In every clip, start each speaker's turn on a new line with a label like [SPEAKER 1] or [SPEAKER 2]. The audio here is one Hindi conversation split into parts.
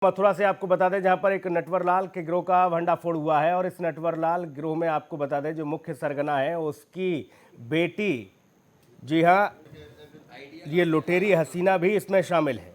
[SPEAKER 1] मथुरा से आपको बता दें, जहां पर एक नटवरलाल के गिरोह का भंडाफोड़ हुआ है और इस नटवरलाल गिरोह में आपको बता दें जो मुख्य सरगना है उसकी बेटी, जी हां, ये लुटेरी हसीना भी इसमें शामिल है।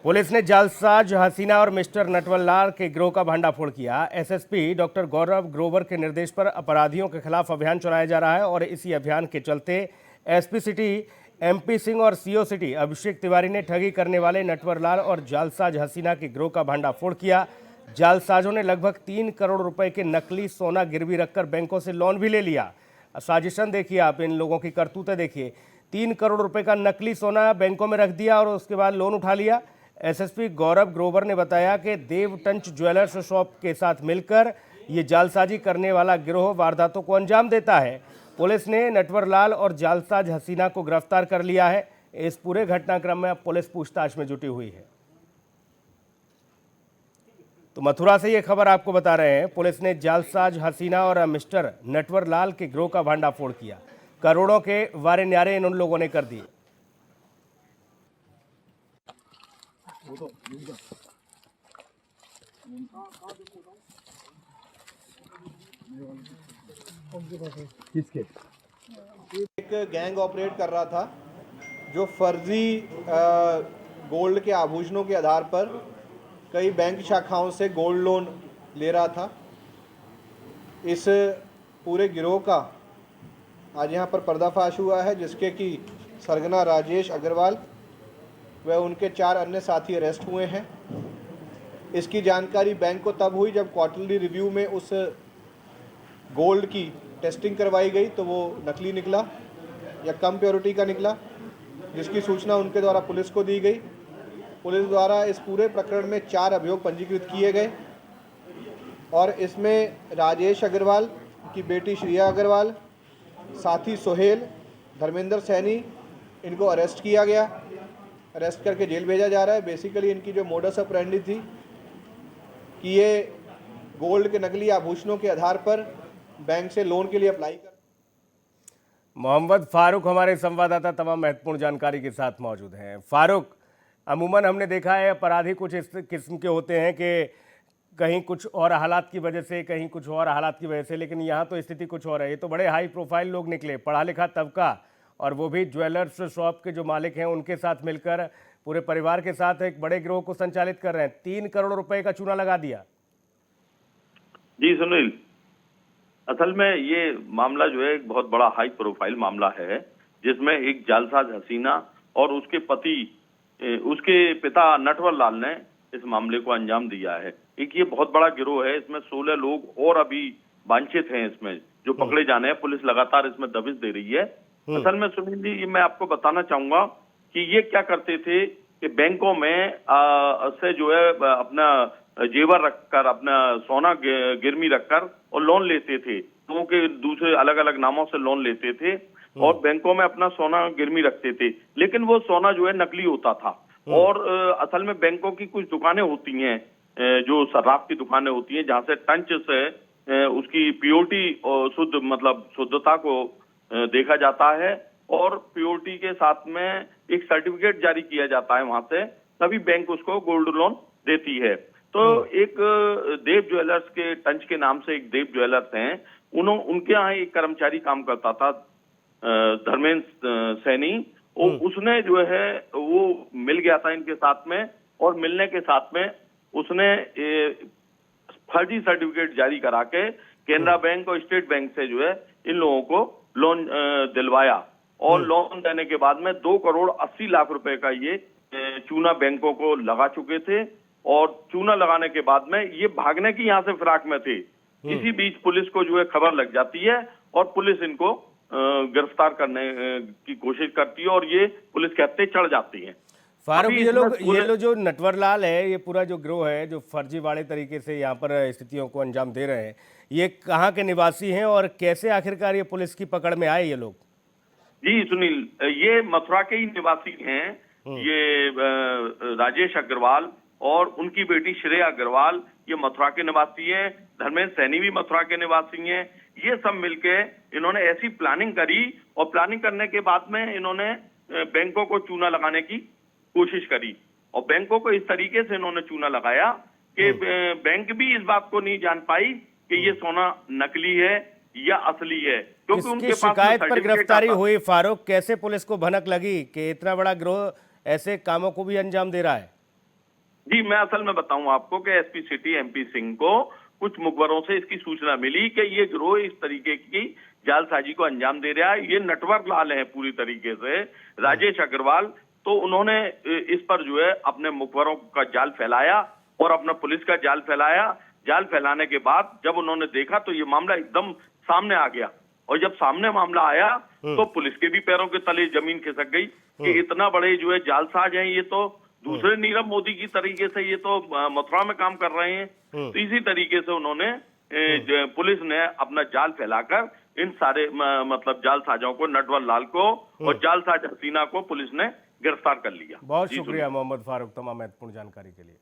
[SPEAKER 1] पुलिस ने जालसाज हसीना और मिस्टर नटवरलाल के गिरोह का भंडाफोड़ किया। एसएसपी डॉक्टर गौरव ग्रोवर के निर्देश पर अपराधियों के खिलाफ अभियान चलाया जा रहा है और इसी अभियान के चलते एसपी सिटी एमपी सिंह और सीओ सिटी अभिषेक तिवारी ने ठगी करने वाले नटवरलाल और जालसाज हसीना के गिरोह का भंडाफोड़ किया। जालसाजों ने लगभग 3 करोड़ रुपए के नकली सोना गिरवी रखकर बैंकों से लोन भी ले लिया। साजिशन देखिए, आप इन लोगों की करतूतें देखिए। 3 करोड़ रुपए का नकली सोना बैंकों में रख दिया और उसके बाद लोन उठा लिया। एसएसपी गौरव ग्रोवर ने बताया कि देव टंच ज्वेलर्स शॉप के साथ मिलकर ये जालसाजी करने वाला गिरोह वारदातों को अंजाम देता है। पुलिस ने नटवरलाल और जालसाज हसीना को गिरफ्तार कर लिया है। इस पूरे घटनाक्रम में अब पुलिस पूछताछ में जुटी हुई है। तो मथुरा से ये खबर आपको बता रहे हैं, पुलिस ने जालसाज हसीना और मिस्टर नटवरलाल के गिरोह का भंडाफोड़ किया। करोड़ों के वारे न्यारे इन लोगों ने कर दिए।
[SPEAKER 2] किसके? एक गैंग ऑपरेट कर रहा था जो फर्जी गोल्ड के आभूषणों के आधार पर कई बैंक शाखाओं से गोल्ड लोन ले रहा था। इस पूरे गिरोह का आज यहाँ पर पर्दाफाश हुआ है, जिसके कि सरगना राजेश अग्रवाल व उनके 4 अन्य साथी अरेस्ट हुए हैं। इसकी जानकारी बैंक को तब हुई जब क्वार्टरली रिव्यू में उस गोल्ड की टेस्टिंग करवाई गई तो वो नकली निकला या कम प्योरिटी का निकला, जिसकी सूचना उनके द्वारा पुलिस को दी गई। पुलिस द्वारा इस पूरे प्रकरण में 4 अभियोग पंजीकृत किए गए और इसमें राजेश अग्रवाल की बेटी श्रेया अग्रवाल, साथी सोहेल, धर्मेंद्र सैनी, इनको अरेस्ट किया गया। अरेस्ट करके जेल भेजा जा रहा है। बेसिकली इनकी जो मोडस ऑपरेंडी थी कि ये गोल्ड के नकली आभूषणों के आधार पर बैंक से लोन के लिए अप्लाई कर।
[SPEAKER 1] मोहम्मद फारूक हमारे संवाददाता तमाम महत्वपूर्ण जानकारी के साथ मौजूद हैं। फारूक, अमूमन हमने देखा है अपराधी कुछ इस किस्म के होते हैं कि कहीं कुछ और हालात की वजह से, कहीं कुछ और हालात की वजह से, लेकिन यहाँ तो स्थिति कुछ और है। ये तो बड़े हाई प्रोफाइल लोग निकले, पढ़ा लिखा तबका, और वो भी ज्वेलर्स शॉप के जो मालिक हैं उनके साथ मिलकर पूरे परिवार के साथ एक बड़े गिरोह को संचालित कर रहे हैं। 3 करोड़ रुपए का चूना लगा दिया।
[SPEAKER 3] जी सुनील, असल में ये मामला जो है एक बहुत बड़ा हाई प्रोफाइल मामला है, जिसमें एक जालसाज हसीना और उसके पति, उसके पिता नटवरलाल ने इस मामले को अंजाम दिया है। एक ये बहुत बड़ा गिरोह है, इसमें 16 लोग और अभी वांछित हैं इसमें जो पकड़े जाने हैं। पुलिस लगातार इसमें दबिश दे रही है। असल में सुनील जी, ये मैं आपको बताना चाहूंगा कि ये क्या करते थे कि बैंकों में से जो है अपना जेवर रखकर, अपना सोना गिरवी रखकर और लोन लेते थे। लोगों के दूसरे अलग अलग नामों से लोन लेते थे और बैंकों में अपना सोना गिरवी रखते थे, लेकिन वो सोना जो है नकली होता था। और असल में बैंकों की कुछ दुकानें होती हैं, जो शराब की दुकानें होती हैं, जहां से टंच से उसकी प्योरिटी और शुद्ध मतलब शुद्धता को देखा जाता है और प्योरिटी के साथ में एक सर्टिफिकेट जारी किया जाता है वहां से, तभी बैंक उसको गोल्ड लोन देती है। तो एक देव ज्वेलर्स के टंच के नाम से एक देव ज्वेलर्स हैं, उनके यहाँ एक कर्मचारी काम करता था, धर्मेंद्र सैनी। उसने जो है वो मिल गया था इनके साथ में, और मिलने के साथ में उसने फर्जी सर्टिफिकेट जारी करा के केनरा बैंक और स्टेट बैंक से जो है इन लोगों को लोन दिलवाया। और लोन देने के बाद में 2 करोड़ 80 लाख रुपए का ये चूना बैंकों को लगा चुके थे। और चूना लगाने के बाद में ये भागने की यहाँ से फिराक में थे। इसी बीच पुलिस को जो है खबर लग जाती है और पुलिस इनको गिरफ्तार करने की कोशिश करती है और ये पुलिस के हत्थे चढ़ जाती है।
[SPEAKER 1] फारूक, ये लोग जो नटवरलाल है, ये पूरा जो गिरोह है जो फर्जीवाड़े तरीके से यहाँ पर स्थितियों को अंजाम दे रहे हैं, ये कहाँ के निवासी हैं और कैसे आखिरकार ये पुलिस की पकड़ में आए ये लोग?
[SPEAKER 3] जी सुनील, ये मथुरा के ही निवासी हैं। ये राजेश अग्रवाल और उनकी बेटी श्रेया अग्रवाल ये मथुरा के निवासी हैं। धर्मेंद्र सैनी भी मथुरा के निवासी हैं। ये सब मिलके इन्होंने ऐसी प्लानिंग करी और प्लानिंग करने के बाद में इन्होंने बैंकों को चूना लगाने की कोशिश करी और बैंकों को इस तरीके से इन्होंने चूना लगाया कि बैंक भी इस बात को नहीं जान पाई कि ये सोना नकली है या असली है, क्योंकि उनके
[SPEAKER 1] किसकी
[SPEAKER 3] पास
[SPEAKER 1] शिकायत पर
[SPEAKER 3] सर्टिफिकेट
[SPEAKER 1] गिरफ्तारी
[SPEAKER 3] आता।
[SPEAKER 1] हुई फारूक? कैसे पुलिस को भनक लगी कि इतना बड़ा गिरोह ऐसे कामों को भी अंजाम दे रहा है?
[SPEAKER 3] जी, मैं असल में बताऊं आपको कि एसपी सिटी एमपी सिंह को कुछ मुखबरों से इसकी सूचना मिली कि ये गिरोह इस तरीके की जालसाजी को अंजाम दे रहा है। ये नटवर लाल है पूरी तरीके से, राजेश अग्रवाल। तो उन्होंने इस पर जो है अपने मुखबरों का जाल फैलाया और अपना पुलिस का जाल फैलाया। जाल फैलाने के बाद जब उन्होंने देखा तो ये मामला एकदम सामने आ गया, और जब सामने मामला आया तो पुलिस के भी पैरों के तले जमीन खिसक गई कि इतना बड़े जो है जालसाज हैं, ये तो दूसरे नीरव मोदी की तरीके से ये तो मथुरा में काम कर रहे हैं। तो इसी तरीके से उन्होंने पुलिस ने अपना जाल फैलाकर इन सारे मतलब जालसाजों को, नटवर लाल को और जालसाज हसीना को पुलिस ने गिरफ्तार कर लिया।
[SPEAKER 1] बहुत
[SPEAKER 3] जी,
[SPEAKER 1] शुक्रिया मोहम्मद फारूक तमाम महत्वपूर्ण जानकारी के लिए।